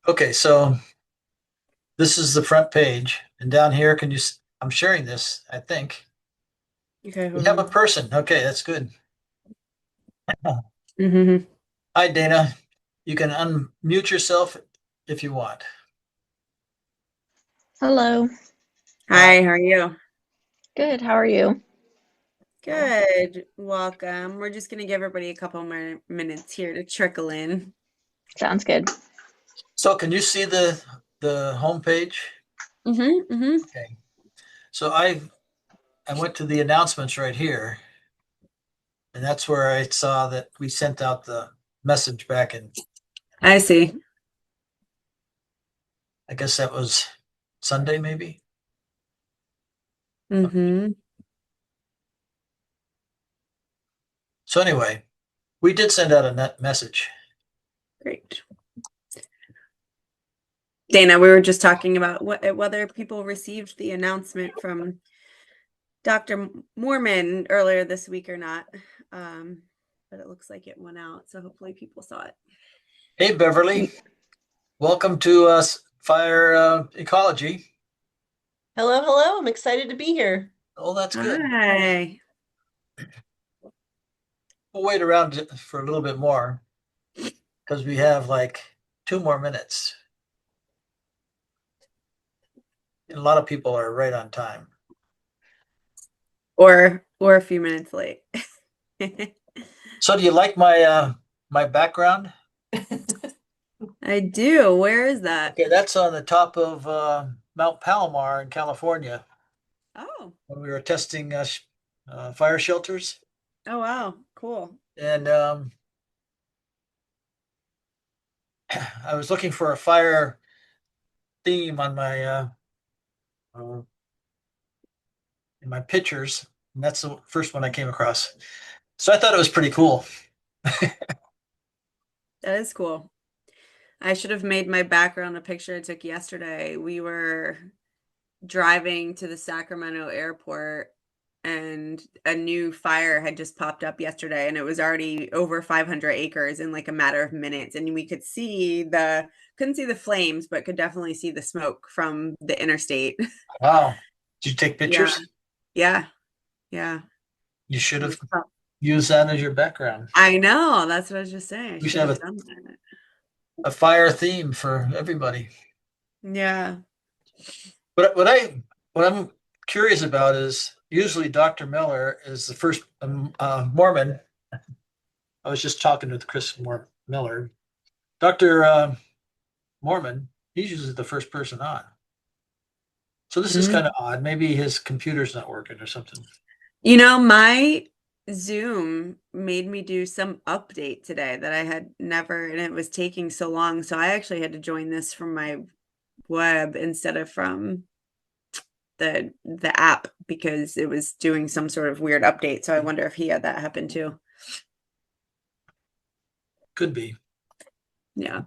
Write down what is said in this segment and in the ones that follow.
Okay, so this is the front page, and down here, I'm sharing this, I think. Okay, We hold have a on. person. Okay, that's good. Mm-hmm. Hi, Dana. You can unmute yourself if you want. Hello. Hi. Hi, how are you? Good. How are you? Good. Welcome. We're just gonna give everybody a couple more minutes here to trickle in. Sounds good. So can you see the home page? Mm-hmm. Mm-hmm. Okay. So I went to the announcements right here, and that's where I saw that we sent out the message back in, I see. I guess that was Sunday, maybe. Mm-hmm. So anyway, we did send out a net message. Great. Dana, we were just talking about whether people received the announcement from Dr. Moorman earlier this week or not. Um, but it looks like it went out, so hopefully people saw it. Hey, Beverly. Welcome to Fire Ecology. Hello, hello. I'm excited to be here. Oh, that's good. Hi. We'll wait around for a little bit more because we have like 2 more minutes. And a lot of people are right on time. Or a few minutes late. So, do you like my background? I do. Where is that? Okay, that's on the top of Mount Palomar in California Oh. when we were testing fire shelters. Oh wow. Cool. And I was looking for a fire theme on my uh, in my pictures, and that's the first one I came across. So I thought it was pretty cool. That is cool. I should have made my background a picture I took yesterday. We were driving to the Sacramento airport and a new fire had just popped up yesterday and it was already over 500 acres in like a matter of minutes and we could see the couldn't see the flames but could definitely see the smoke from the interstate. Wow. Did you take Yeah. pictures? Yeah. Yeah. You should It have was tough. used that as your background. I know. That's what I was just saying. I We should should have have done that. a fire theme for everybody. Yeah. But what I'm curious about is usually Dr. Miller is the first Mormon. I was just talking with Miller. Dr. Mormon, he's usually the first person on. So this is kind Mm. of odd. Maybe his computer's not working or something. You know, my Zoom made me do some update today that I had never, and it was taking so long. So I actually had to join this from my web instead of from the app because it was doing some sort of weird update. So I wonder if he had that happen too. Could be. Yeah.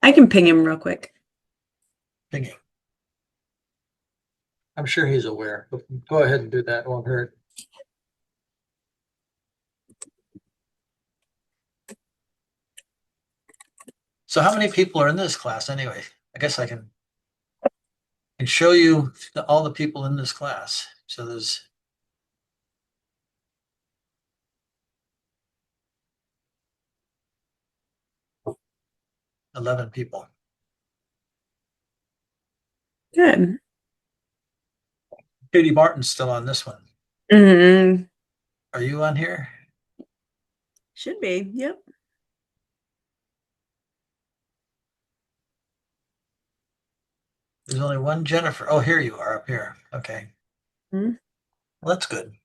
I can ping him real quick. Thinking. I'm sure he's aware. Go ahead and do that. It won't hurt. So how many people are in this class anyway? I guess I can show you all the people in this class. So there's 11 people. Good. Katie Martin's still on this one. Hmm. Are you on here? Should be. Yep. There's only one Jennifer. Oh, here you are up here. Okay. Mhm. Well, that's good.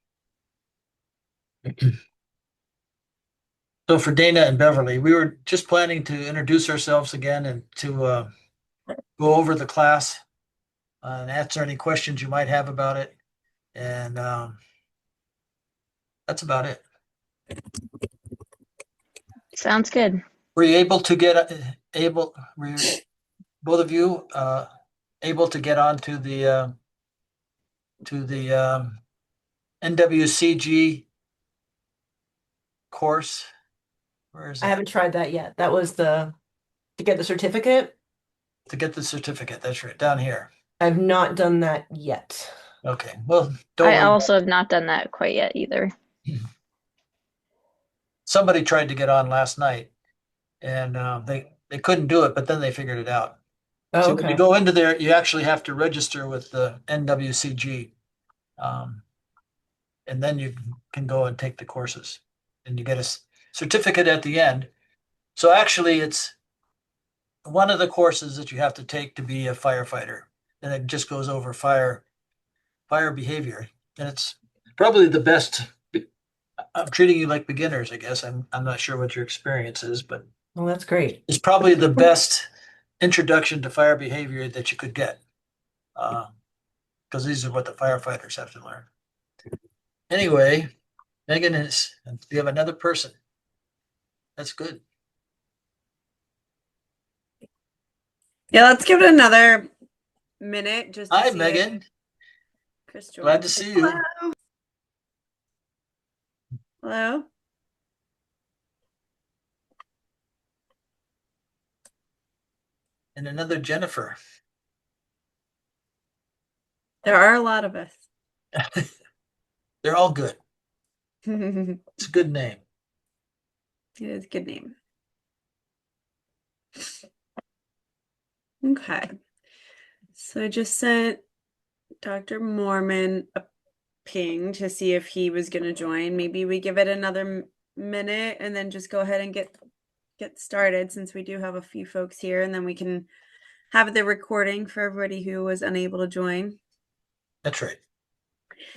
So for Dana and Beverly, we were just planning to introduce ourselves again and to go over the class and answer any questions you might have about it. And that's about it. Sounds good. Were you able to get were both of you able to get onto the NWCG course? Where is I that? haven't tried that yet. That was the To get the certificate? to get the certificate. That's right, down here. I've not done that yet. Okay, well, don't I worry. also have not done that quite yet either. Somebody tried to get on last night and they couldn't do it, but then they figured it out. Oh, See, when you okay. go into there, you actually have to register with the NWCG. Um, and then you can go and take the courses and you get a certificate at the end. So actually, it's one of the courses that you have to take to be a firefighter, and it just goes over fire behavior, and it's probably the best. I'm treating you like beginners, I guess. I'm not sure what your experience is, but Well, that's great. it's probably the best introduction to fire behavior that you could get, because these are what the firefighters have to learn. Anyway, Megan is. We have another person. That's good. Yeah, let's give it another minute just to Hi, see Megan. if Chris joins. Glad to see you. Hello. Hello. And another Jennifer. There are a lot of us. They're all good. It It's a good name. is a good name. Okay. So I just sent Dr. Moorman a ping to see if he was going to join. Maybe we give it another minute and then just go ahead and get started, since we do have a few folks here, and then we can have the recording for everybody who was unable to join. That's right.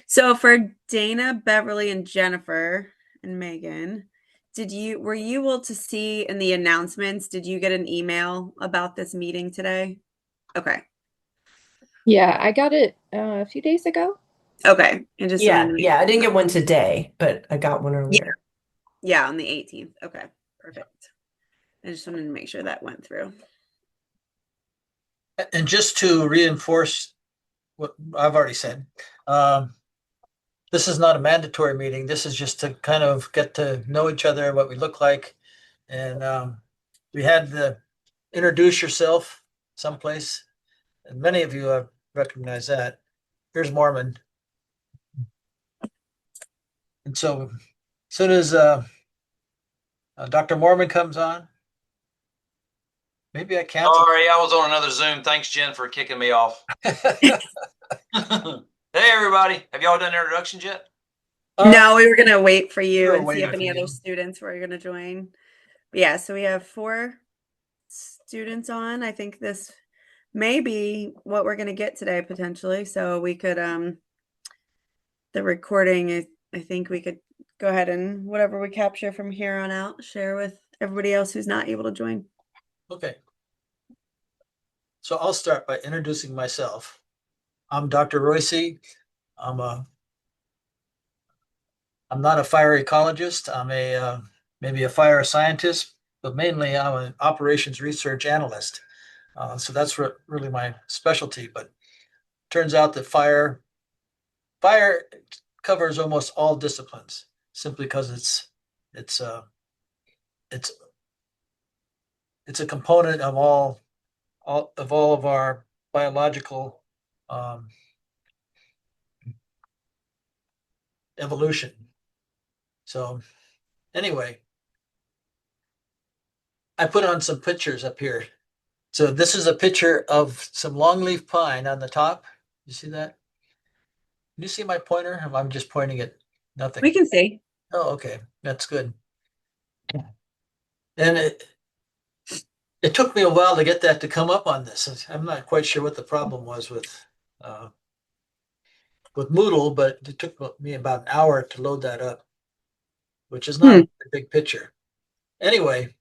So for Dana, Beverly, and Jennifer and Megan, were you able to see in the announcements, did you get an email about this meeting today? Okay. Yeah, I got it a few days ago. Okay. I just wanted to make Yeah, I didn't get one today, but I got one earlier. Yeah, on the 18th. Okay, perfect. I just wanted to make sure that went through. And just to reinforce what I've already said, this is not a mandatory meeting. This is just to kind of get to know each other, what we look like. And we had the introduce yourself someplace. And many of you have recognized that. Here's Moorman. And so as soon as Dr. Moorman comes on, maybe I can't. Sorry, I was on another Zoom. Thanks, Jen, for kicking me off. Hey, everybody. Have y'all done introductions yet? No, we were going to wait for we you were and see waiting if for any you. other students were going to join. But yeah, so we have 4 students on. I think this may be what we're going to get today potentially. So we could the recording, I think we could go ahead and whatever we capture from here on out, share with everybody else who's not able to join. Okay. So I'll start by introducing myself. I'm Dr. Roise. I'm not a fire ecologist. I'm maybe a fire scientist, but mainly I'm an operations research analyst. So that's really my specialty. But turns out that fire covers almost all disciplines, simply because it's it's it's a component of all of our biological evolution. So anyway, I put on some pictures up here. So this is a picture of some longleaf pine on the top. You see that? Can you see my pointer? I'm just pointing at nothing. We can see. Oh, okay. That's good. And it took me a while to get that to come up on this. I'm not quite sure what the problem was with Moodle, but it took me about an hour to load that up, which is not a big picture. Anyway,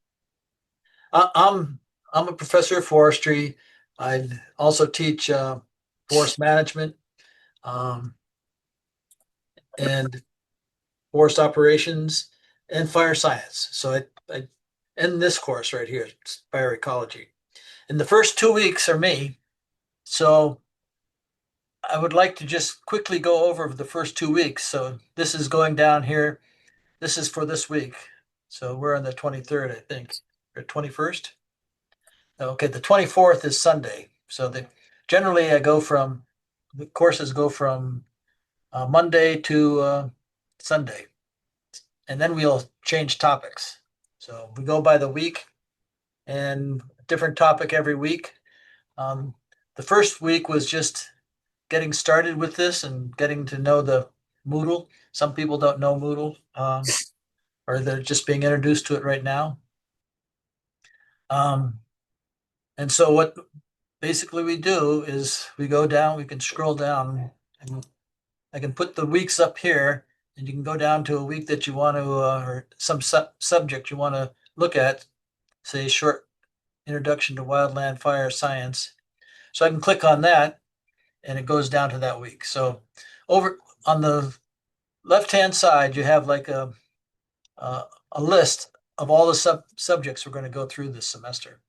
I'm a professor of forestry. I also teach forest management and forest operations and fire science. So I in this course right here, it's fire ecology. And the first 2 weeks are me. So I would like to just quickly go over the first 2 weeks. So this is going down here. This is for this week. So we're on the 23rd, I think, or 21st. Okay, the 24th is Sunday. So generally the courses go from Monday to Sunday. And then we'll change topics. So we go by the week and different topic every week. The first week was just getting started with this and getting to know the Moodle. Some people don't know Moodle, or they're just being introduced to it right now. And so what basically we do is we go down, we can scroll down, and I can put the weeks up here, and you can go down to a week that you want to, or some subject you want to look at, say short introduction to wildland fire science. So I can click on that and it goes down to that week. So over on the left-hand side, you have like a list of all the subjects we're going to go through this semester.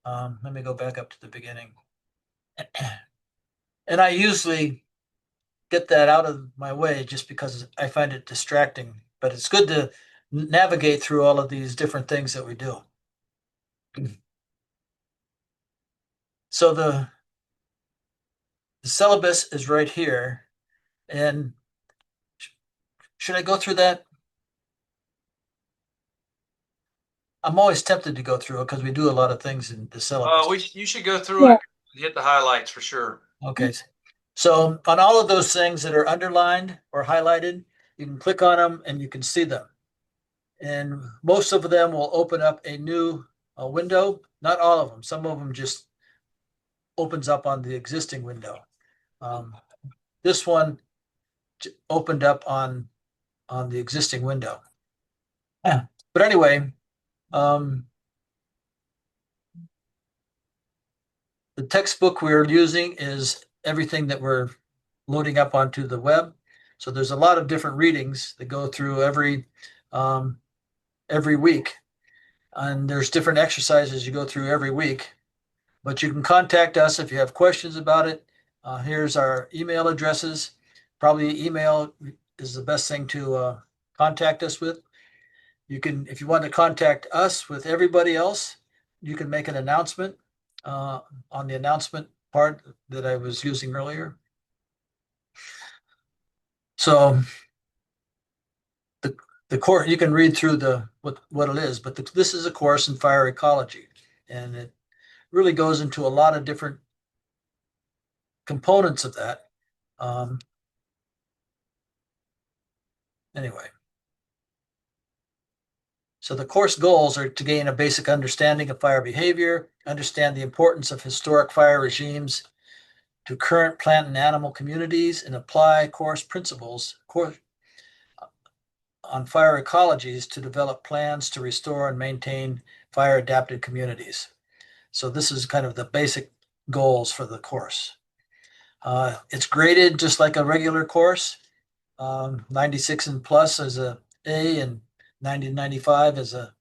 Let me go back up to the beginning. And I usually get that out of my way just because I find it distracting, but it's good to navigate through all of these different things that we do. So the syllabus is right here. And should I go through that? I'm always tempted to go through it because we do a lot of things in the syllabus. You should go through it, hit the highlights for sure. Okay. So on all of those things that are underlined or highlighted, you can click on them and you can see them. And most of them will open up a new window. Not all of them. Some of them just opens up on the existing window. This one opened up on the existing window. Yeah. But anyway, the textbook we're using is everything that we're loading up onto the web. So there's a lot of different readings that go through every week. And there's different exercises you go through every week. But you can contact us if you have questions about it. Here's our email addresses. Probably email is the best thing to contact us with. You can, if you want to contact us with everybody else, you can make an announcement on the announcement part that I was using earlier. So the course, you can read through what it is, but this is a course in fire ecology, and it really goes into a lot of different components of that. Anyway, so the course goals are to gain a basic understanding of fire behavior, understand the importance of historic fire regimes to current plant and animal communities, and apply course principles on fire ecologies to develop plans to restore and maintain fire adapted communities. So this is kind of the basic goals for the course. It's graded just like a regular course. 96 and plus is a A, and 90 to 95 is a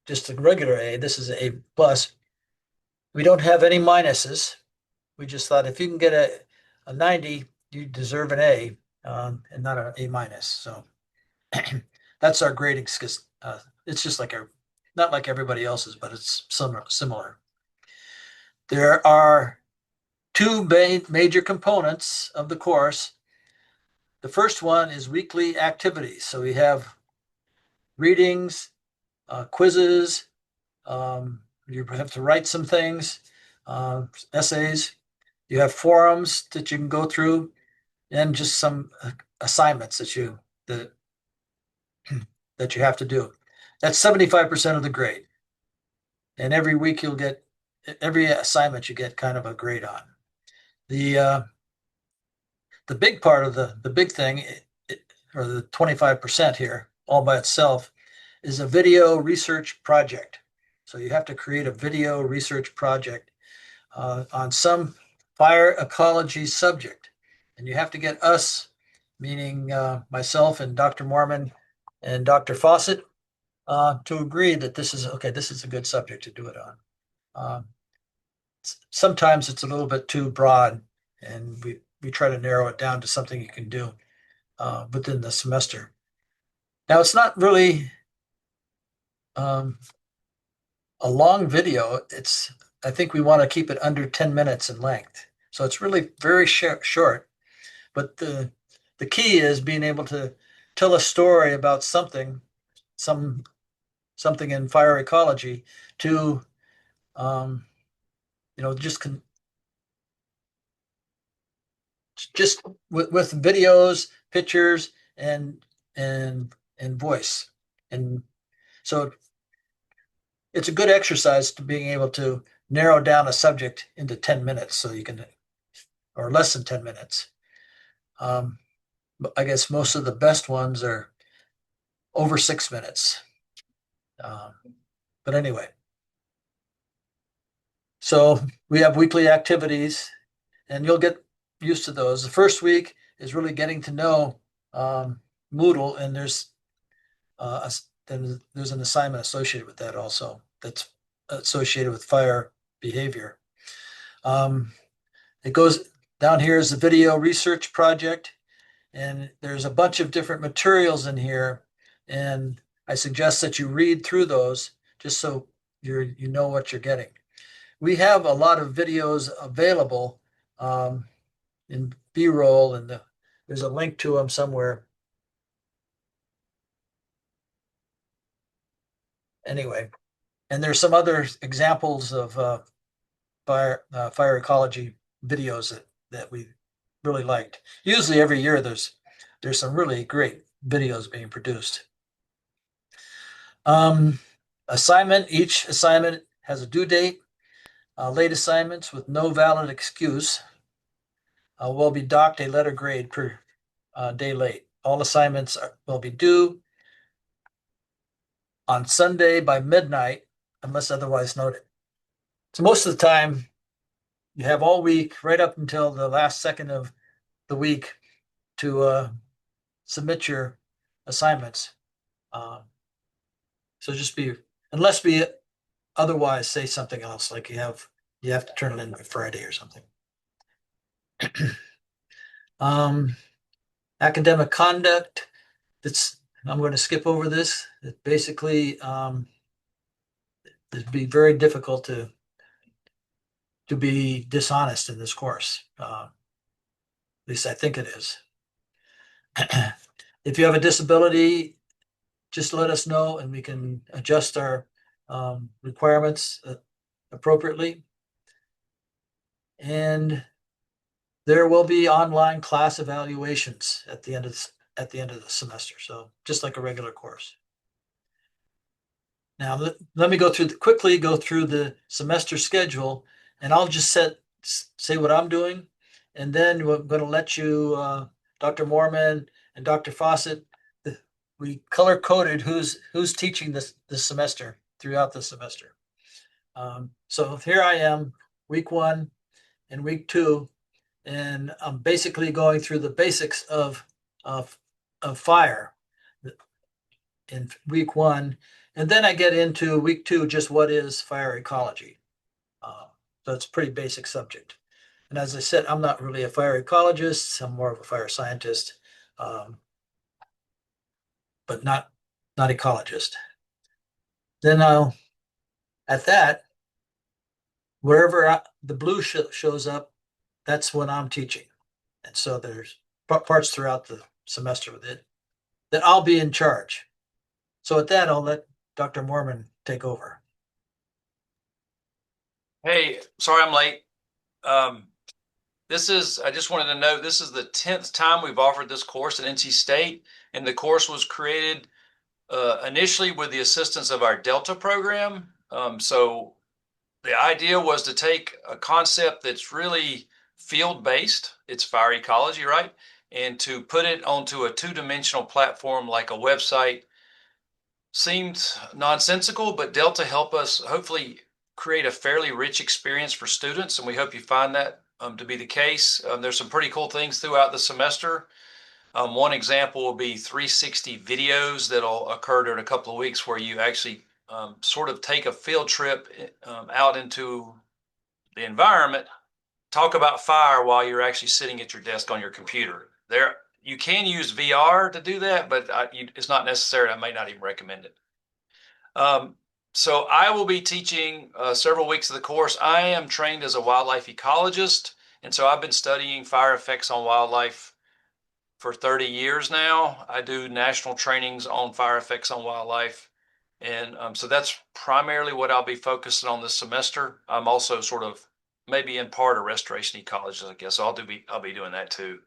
just a regular A. This is a plus. We don't have any minuses. We just thought if you can get a 90, you deserve an A, and not an A minus. So that's our grading. It's just like not like everybody else's, but it's similar. There are two major components of the course. The first one is weekly activities. So we have readings, quizzes. You have to write some things, essays. You have forums that you can go through, and just some assignments that you have to do. That's 75% of the grade. And every week you'll get, every assignment you get kind of a grade on. The big part of the big thing, or the 25% here all by itself, is a video research project. So you have to create a video research project on some fire ecology subject. And you have to get us, meaning myself and Dr. Moorman and Dr. Fawcett, to agree that this is a good subject to do it on. Sometimes it's a little bit too broad, and we try to narrow it down to something you can do. Within the semester. Now, it's not really a long video, I think we want to keep it under 10 minutes in length. So it's really very short. But the key is being able to tell a story about something in fire ecology to just with videos, pictures, and and voice. And so it's a good exercise to being able to narrow down a subject into 10 minutes so you can, or less than 10 minutes. But I guess most of the best ones are over 6 minutes. But anyway, so we have weekly activities and you'll get used to those. The first week is really getting to know Moodle, and there's an assignment associated with that also that's associated with fire behavior. It goes down here is the video research project, and there's a bunch of different materials in here, and I suggest that you read through those just so you know what you're getting. We have a lot of videos available in B-roll, and there's a link to them somewhere. Anyway, and there's some other examples of fire ecology videos that we really liked. Usually every year there's some really great videos being produced. Each assignment has a due date. Late assignments with no valid excuse will be docked a letter grade per day late. All assignments will be due on Sunday by midnight, unless otherwise noted. So most of the time, you have all week, right up until the last second of the week, to submit your assignments. So just unless we otherwise say something else, like you have to turn it in by Friday or something. Academic conduct. I'm going to skip over this. It basically it'd be very difficult to be dishonest in this course. At least I think it is. If you have a disability, just let us know and we can adjust our requirements appropriately. And there will be online class evaluations at the end of the semester. So just like a regular course. Now let me quickly go through the semester schedule, and I'll just say what I'm doing, and then we're going to let you, Dr. Moorman and Dr. Fawcett, we color coded who's teaching this semester throughout the semester. So here I am, week 1 and week 2, and I'm basically going through the basics of fire in week 1, and then I get into week 2, just what is fire ecology. So it's a pretty basic subject. And as I said, I'm not really a fire ecologist. I'm more of a fire scientist, but not ecologist. Then at that, wherever the blue shows up, that's when I'm teaching. And so there's parts throughout the semester with it that I'll be in charge. So at that, I'll let Dr. Moorman take over. Hey, sorry I'm late. I just wanted to note, this is the 10th time we've offered this course at NC State, and the course was created initially with the assistance of our Delta program. So the idea was to take a concept that's really field-based, it's fire ecology, right? And to put it onto a two-dimensional platform like a website. Seemed nonsensical, but Delta helped us hopefully create a fairly rich experience for students, and we hope you find that to be the case. There's some pretty cool things throughout the semester. One example will be 360 videos that'll occur during a couple of weeks where you actually sort of take a field trip out into the environment, talk about fire while you're actually sitting at your desk on your computer. You can use VR to do that, but it's not necessary. I may not even recommend it. So I will be teaching several weeks of the course. I am trained as a wildlife ecologist, and so I've been studying fire effects on wildlife for 30 years now. I do national trainings on fire effects on wildlife. And so that's primarily what I'll be focusing on this semester. I'm also sort of maybe in part a restoration ecologist, I guess. So I'll be doing that too.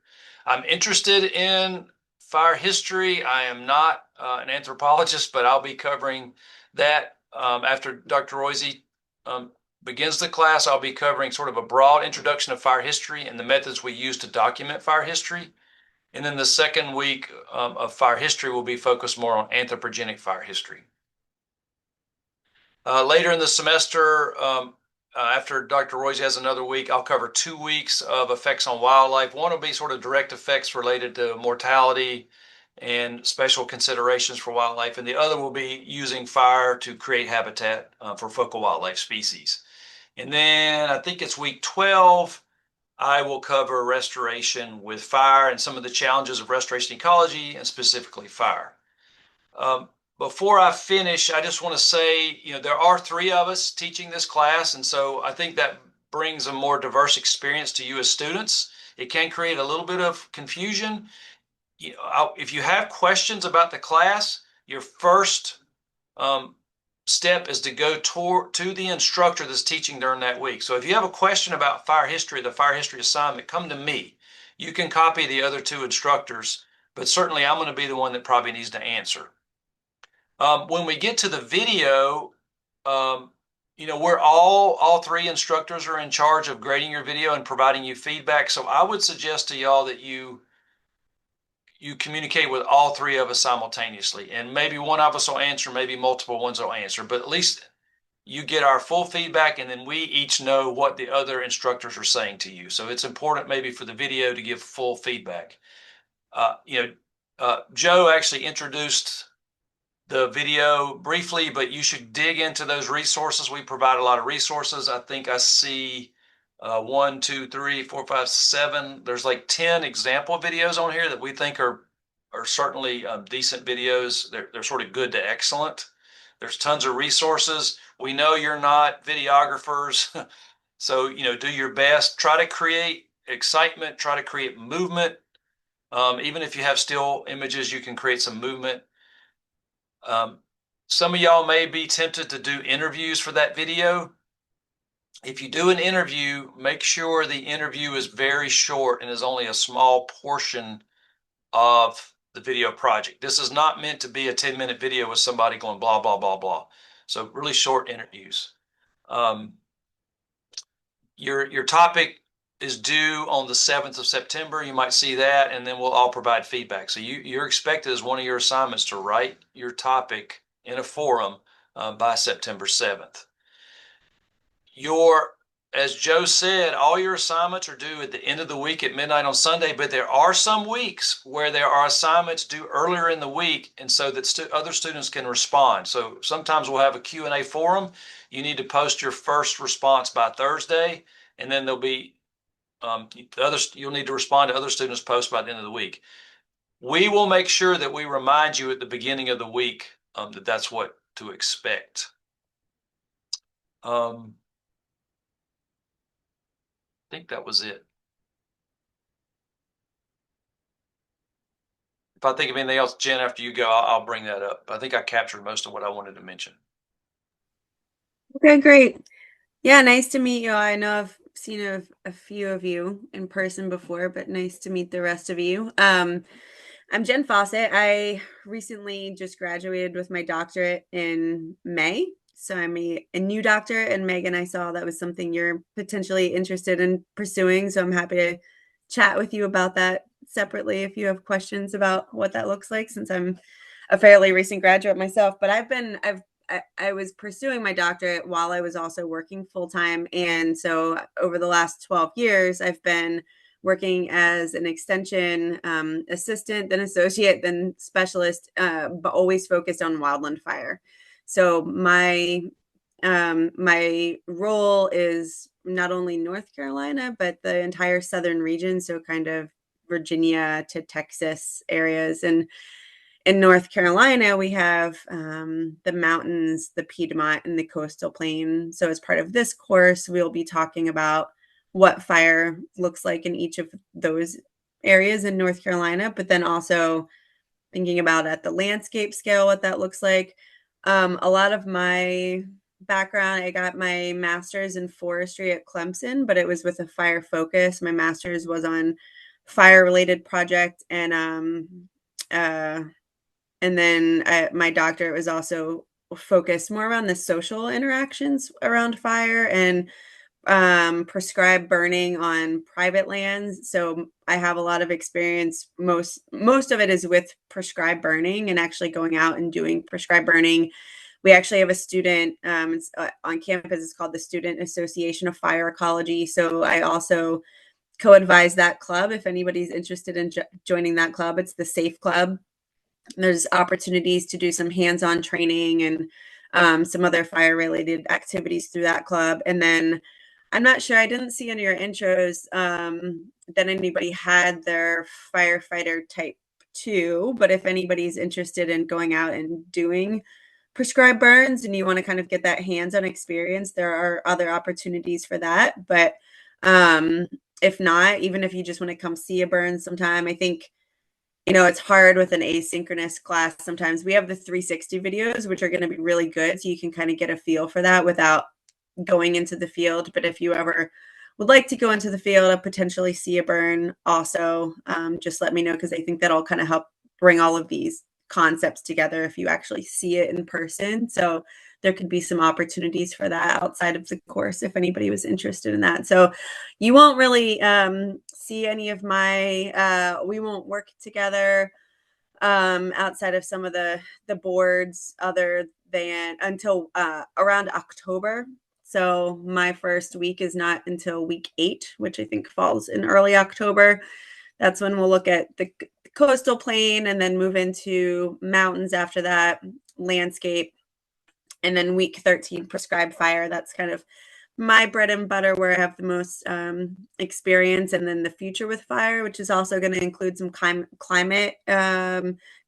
I'm interested in fire history. I am not an anthropologist, but I'll be covering that after Dr. Roise begins the class. I'll be covering sort of a broad introduction of fire history and the methods we use to document fire history. And then the second week of fire history will be focused more on anthropogenic fire history. Later in the semester, after Dr. Roise has another week, I'll cover 2 weeks of effects on wildlife. One will be sort of direct effects related to mortality and special considerations for wildlife, and the other will be using fire to create habitat for focal wildlife species. And then I think it's week 12. I will cover restoration with fire and some of the challenges of restoration ecology and specifically fire. Before I finish, I just want to say, there are 3 of us teaching this class, and so I think that brings a more diverse experience to you as students. It can create a little bit of confusion. If you have questions about the class, your first step is to go to the instructor that's teaching during that week. So if you have a question about fire history, the fire history assignment, come to me. You can copy the other 2 instructors, but certainly I'm going to be the one that probably needs to answer. When we get to the video, we're all 3 instructors are in charge of grading your video and providing you feedback. So I would suggest to y'all that you communicate with all 3 of us simultaneously, and maybe one of us will answer, maybe multiple ones will answer, but at least you get our full feedback, and then we each know what the other instructors are saying to you. So it's important maybe for the video to give full feedback. Joe actually introduced the video briefly, but you should dig into those resources. We provide a lot of resources. I think I see 1, 2, 3, 4, 5, 7. There's like 10 example videos on here that we think are certainly decent videos. They're sort of good to excellent. There's tons of resources. We know you're not videographers, so do your best. Try to create excitement. Try to create movement. Even if you have still images, you can create some movement. Some of y'all may be tempted to do interviews for that video. If you do an interview, make sure the interview is very short and is only a small portion of the video project. This is not meant to be a 10-minute video with somebody going blah, blah, blah, blah. So really short interviews. Your topic is due on the 7th of September. You might see that, and then we'll all provide feedback. So you're expected as one of your assignments to write your topic in a forum by September 7th. As Joe said, all your assignments are due at the end of the week at midnight on Sunday, but there are some weeks where there are assignments due earlier in the week, and so that other students can respond. So sometimes we'll have a Q&A forum. You need to post your first response by Thursday, and then there'll be you'll need to respond to other students' posts by the end of the week. We will make sure that we remind you at the beginning of the week that that's what to expect. I think that was it. If I think of anything else, Jen, after you go, I'll bring that up. I think I captured most of what I wanted to mention. Okay, great. Yeah, nice to meet you. I know I've seen a few of you in person before, but nice to meet the rest of you. I'm Jen Fawcett. I recently just graduated with my doctorate in May. So I'm a new doctorate, and Megan, I saw that was something you're potentially interested in pursuing. So I'm happy to chat with you about that separately if you have questions about what that looks like, since I'm a fairly recent graduate myself. But I was pursuing my doctorate while I was also working full time. And so over the last 12 years, I've been working as an extension assistant, then associate, then specialist, but always focused on wildland fire. So my role is not only North Carolina, but the entire southern region. So kind of Virginia to Texas areas. And in North Carolina, we have the mountains, the Piedmont, and the coastal plain. So as part of this course, we'll be talking about what fire looks like in each of those areas in North Carolina, but then also thinking about at the landscape scale what that looks like. A lot of my background, I got my master's in forestry at Clemson, but it was with a fire focus. My master's was on fire related project, and then my doctorate was also focused more around the social interactions around fire and prescribed burning on private lands. So I have a lot of experience. Most of it is with prescribed burning and actually going out and doing prescribed burning. We actually have a student on campus. It's called the Student Association of Fire Ecology. So I also co-advise that club. If anybody's interested in joining that club, it's the SAFE Club. There's opportunities to do some hands-on training and some other fire-related activities through that club. And then I'm not sure, I didn't see in your intros that anybody had their firefighter type 2, but if anybody's interested in going out and doing prescribed burns and you want to kind of get that hands-on experience, there are other opportunities for that. But if not, even if you just want to come see a burn sometime, I think, you know, it's hard with an asynchronous class. Sometimes we have the 360 videos, which are going to be really good. So you can kind of get a feel for that without going into the field. But if you ever would like to go into the field and potentially see a burn also, just let me know, because I think that'll kind of help bring all of these concepts together if you actually see it in person. So there could be some opportunities for that outside of the course if anybody was interested in that. So you won't really see any of my, we won't work together outside of some of the boards other than until around October. So my first week is not until week 8, which I think falls in early October. That's when we'll look at the coastal plain and then move into mountains after that, landscape. And then week 13, prescribed fire. That's kind of my bread and butter, where I have the most experience. And then the future with fire, which is also going to include some climate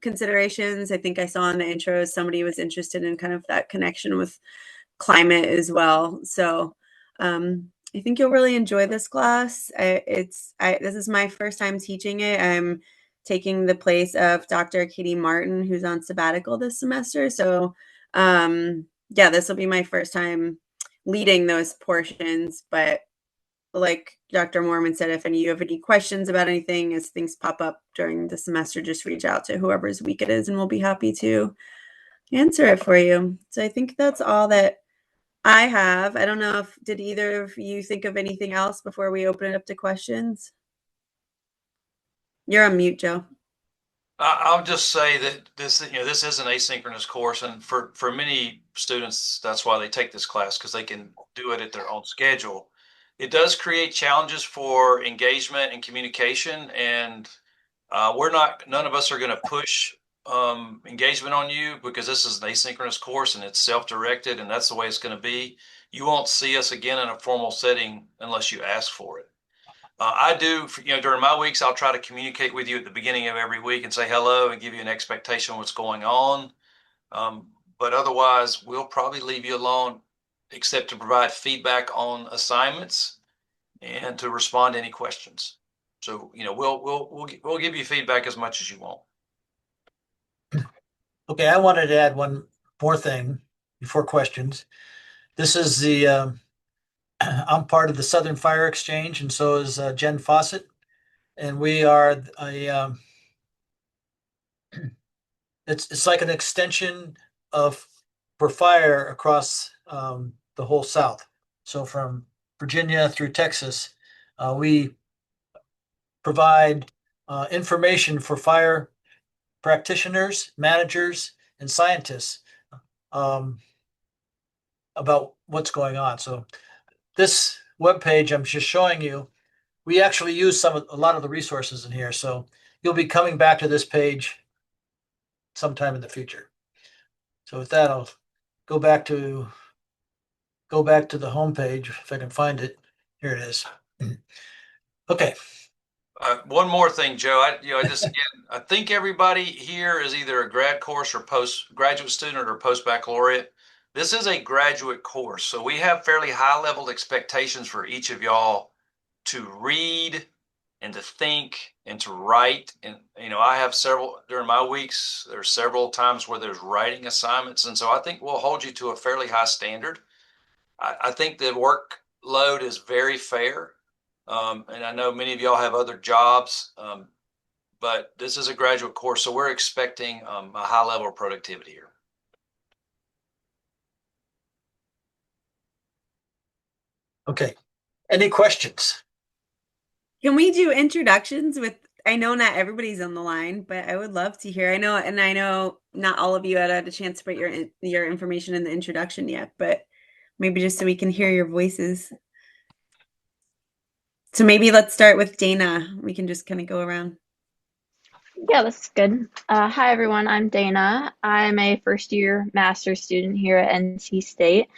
considerations. I think I saw in the intro somebody was interested in kind of that connection with climate as well. So I think you'll really enjoy this class. This is my first time teaching it. I'm taking the place of Dr. Katie Martin, who's on sabbatical this semester. So yeah, this will be my first time leading those portions. But like Dr. Moorman said, if you have any questions about anything as things pop up during the semester, just reach out to whoever's week it is and we'll be happy to answer it for you. So I think that's all that I have. I don't know if did either of you think of anything else before we open it up to questions? You're on mute, Joe. I'll just say that this is an asynchronous course, and for many students, that's why they take this class, because they can do it at their own schedule. It does create challenges for engagement and communication, and none of us are going to push engagement on you, because this is an asynchronous course and it's self-directed, and that's the way it's going to be. You won't see us again in a formal setting unless you ask for it. I do, during my weeks, I'll try to communicate with you at the beginning of every week and say hello and give you an expectation of what's going on. But otherwise, we'll probably leave you alone, except to provide feedback on assignments and to respond to any questions. So, we'll give you feedback as much as you want. Okay, I wanted to add one more thing before questions. This is the I'm part of the Southern Fire Exchange, and so is Jen Fawcett, and we are it's like an extension of for fire across the whole South. So from Virginia through Texas, we provide information for fire practitioners, managers, and scientists about what's going on. So this webpage I'm just showing you, we actually use a lot of the resources in here. So you'll be coming back to this page sometime in the future. So with that, I'll go back to the home page if I can find it. Here it is. Okay. One more thing, Joe. I think everybody here is either a grad course or postgraduate student or post baccalaureate. This is a graduate course, so we have fairly high level expectations for each of y'all to read and to think and to write. And I have several during my weeks. There's several times where there's writing assignments, and so I think we'll hold you to a fairly high standard. I think the workload is very fair. And I know many of y'all have other jobs, but this is a graduate course, so we're expecting a high level of productivity here. Okay. Any questions? Can we do introductions with, I know not everybody's on the line, but I would love to hear. I know not all of you had a chance to put your information in the introduction yet, but maybe just so we can hear your voices. So maybe let's start with Dana. We can just kind of go around. Yeah, that's good. Hi, everyone. I'm Dana. I'm a first year master's student here at NC State.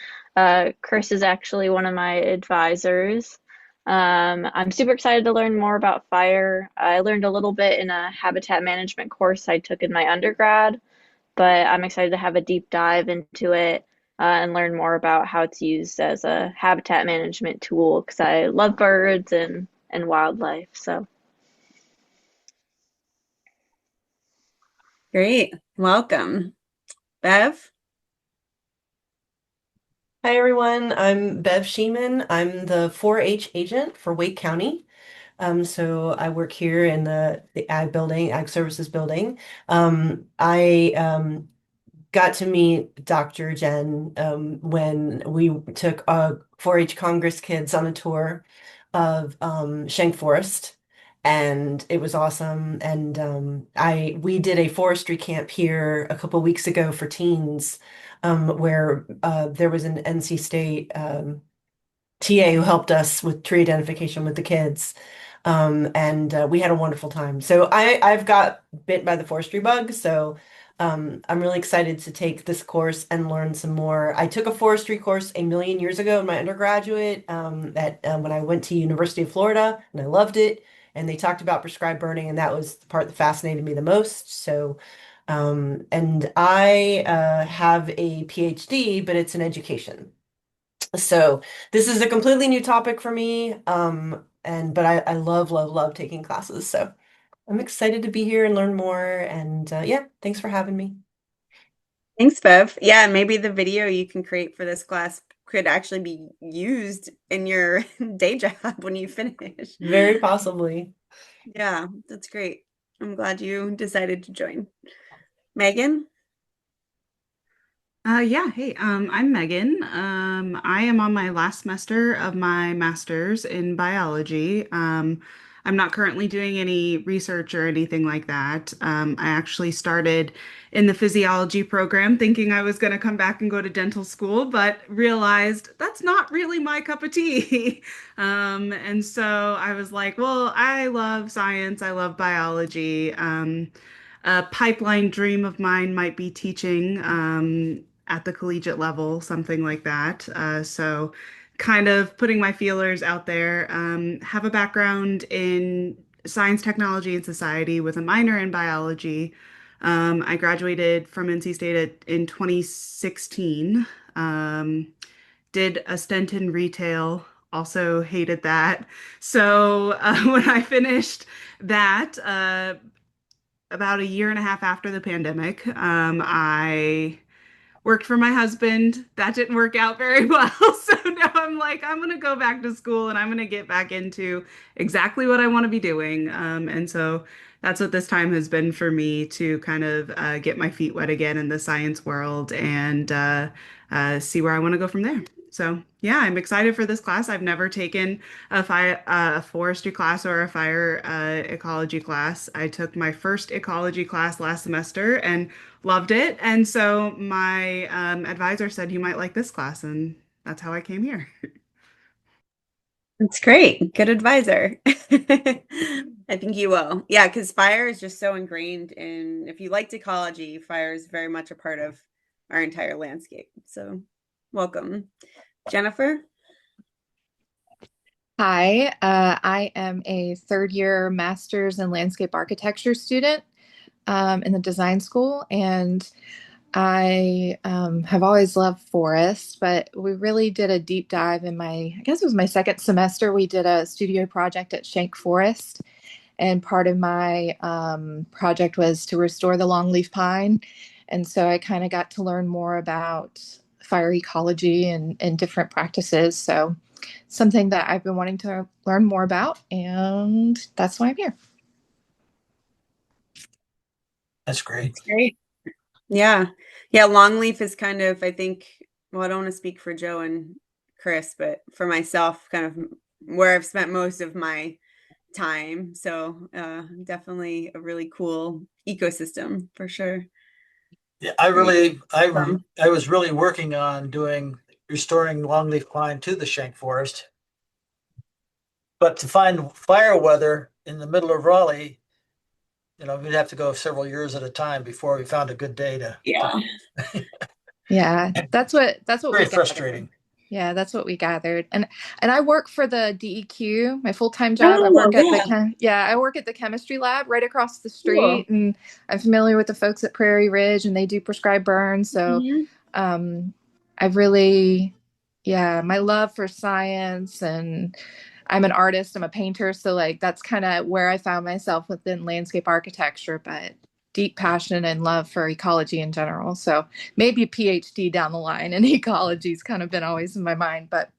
Chris is actually one of my advisors. I'm super excited to learn more about fire. I learned a little bit in a habitat management course I took in my undergrad, but I'm excited to have a deep dive into it and learn more about how it's used as a habitat management tool because I love birds and wildlife. So. Great. Welcome. Bev? Hi, everyone. I'm Bev Sheeman. I'm the 4-H agent for Wake County. So I work here in the ag building, ag services building. I got to meet Dr. Jen when we took 4-H Congress kids on a tour of Shank Forest, and it was awesome. And we did a forestry camp here a couple weeks ago for teens, where there was an NC State TA who helped us with tree identification with the kids. And we had a wonderful time. So I've got bit by the forestry bug, so I'm really excited to take this course and learn some more. I took a forestry course a million years ago in my undergraduate when I went to University of Florida, and I loved it. And they talked about prescribed burning, and that was the part that fascinated me the most. So, and I have a PhD, but it's in education. So this is a completely new topic for me. But I love, love, love taking classes. So I'm excited to be here and learn more. And yeah, thanks for having me. Thanks, Bev. Yeah, and maybe the video you can create for this class could actually be used in your day job when you finish. Very possibly. Yeah, that's great. I'm glad you decided to join. Megan? Yeah, hey, I'm Megan. I am on my last semester of my master's in biology. I'm not currently doing any research or anything like that. I actually started in the physiology program thinking I was going to come back and go to dental school, but realized that's not really my cup of tea. And so I was like, well, I love science, I love biology. A pipeline dream of mine might be teaching. At the collegiate level, something like that. So, kind of putting my feelers out there. Have a background in science, technology, and society with a minor in biology. I graduated from NC State in 2016. Did a stint in retail, also hated that. So, when I finished that, about a year and a half after the pandemic, I worked for my husband. That didn't work out very well. So now I'm like, I'm going to go back to school and I'm going to get back into exactly what I want to be doing. And so that's what this time has been for me to kind of get my feet wet again in the science world and see where I want to go from there. So yeah, I'm excited for this class. I've never taken a forestry class or a fire ecology class. I took my first ecology class last semester and loved it. And so my advisor said you might like this class, and that's how I came here. That's great. Good advisor. I think you will. Yeah, because fire is just so ingrained in, if you liked ecology, fire is very much a part of our entire landscape. So welcome. Jennifer? Hi, I am a third year master's in landscape architecture student in the design school, and I have always loved forests, but we really did a deep dive in I guess it was my second semester. We did a studio project at Shank Forest, and part of my project was to restore the longleaf pine. And so I kind of got to learn more about fire ecology and different practices. So something that I've been wanting to learn more about, and that's why I'm here. That's great. That's great. Yeah. Yeah. Longleaf is kind of, I think, well, I don't want to speak for Joe and Chris, but for myself, kind of where I've spent most of my time. So definitely a really cool ecosystem for sure. Yeah, Great. I was really working on restoring longleaf pine to the Shank Forest. But to find fire weather in the middle of Raleigh, we'd have to go several years at a time before we found a good day Yeah. Yeah, that's what we very gathered. frustrating. Yeah, that's what we gathered. And I work for the DEQ, my full-time job. I Oh, work at yeah. I work at the chemistry lab right across the Cool. street, and I'm familiar with the folks at Prairie Ridge, and they do prescribed burns. So Mhm. I've really, yeah, my love for science, and I'm an artist, I'm a painter, so like that's kind of where I found myself within landscape architecture, but deep passion and love for ecology in general. So maybe a PhD down the line in ecology's kind of been always in my mind, but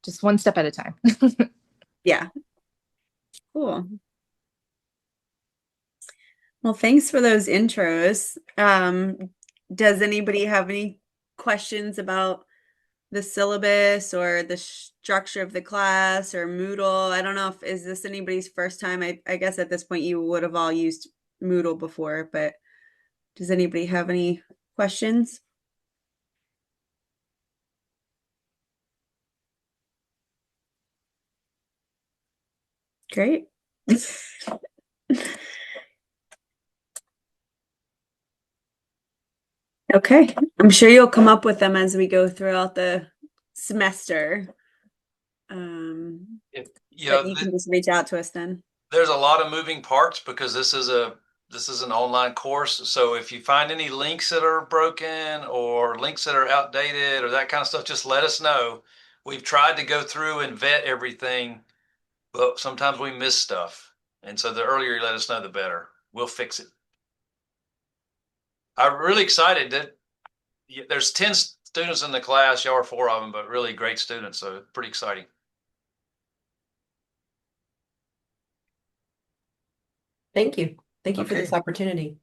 just one step at a time. Yeah. Cool. Well, thanks for those intros. Does anybody have any questions about the syllabus or the structure of the class or Moodle? I don't know if is this anybody's first time. I guess at this point you would have all used Moodle before, but does anybody have any questions? Great. Okay. I'm sure you'll come up with them as we go throughout the semester. But you can just reach out to us then. There's a lot of moving parts because this is an online course. So if you find any links that are broken or links that are outdated or that kind of stuff, just let us know. We've tried to go through and vet everything, but sometimes we miss stuff. And so the earlier you let us know, the better. We'll fix it. I'm really excited that there's 10 students in the class. Y'all are 4 of them, but really great students. So pretty exciting. Thank you. Thank you for this opportunity.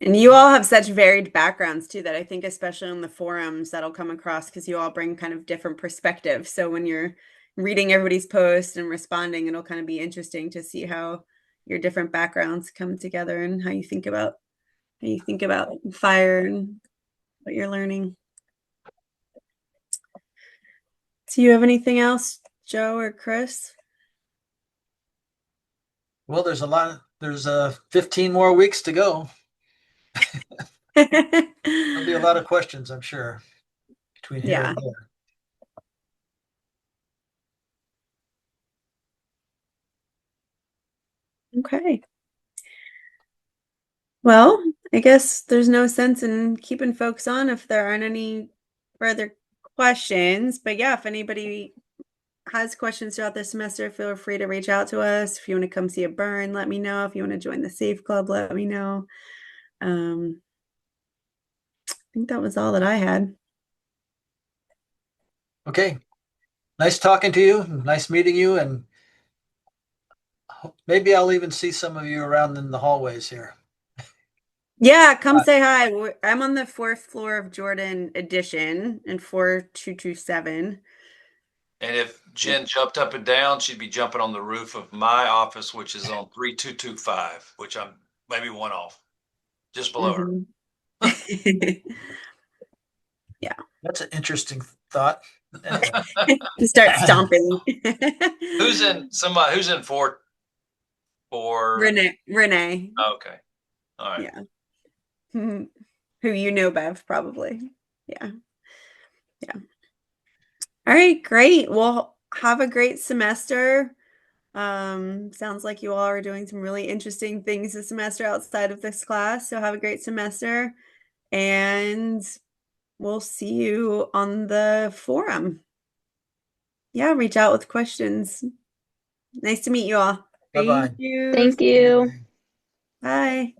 And you all have such varied backgrounds too that I think especially on the forums that'll come across because you all bring kind of different perspectives. So when you're reading everybody's post and responding, it'll kind of be interesting to see how your different backgrounds come together and how you think about fire and what you're learning. Do you have anything else, Joe or Chris? Well, there's 15 more weeks to go. There'll be a lot of questions, I'm sure, between here and there. Okay. Well, I guess there's no sense in keeping folks on if there aren't any further questions. But yeah, if anybody has questions throughout the semester, feel free to reach out to us. If you want to come see a burn, let me know. If you want to join the Safe Club, let me know. I think that was all that I had. Okay. Nice talking to you. Nice meeting you. And maybe I'll even see some of you around in the hallways here. Yeah, come say hi. I'm on the 4th floor of Jordan Edition in 4227. And if Jen jumped up and down, she'd be jumping on the roof of my office, which is on 3225, which I'm maybe one off, just below her. Yeah. That's an interesting thought. Anyway. To start stomping. Who's in for Renee. Oh, okay. All right. Yeah. Who you know, Bev, probably. Yeah. Yeah. All right, great. Well, have a great semester. Sounds like you all are doing some really interesting things this semester outside of this class. So have a great semester, and we'll see you on the forum. Yeah, reach out with questions. Nice to meet you all. Bye-bye. Thank you. Thank you. Bye.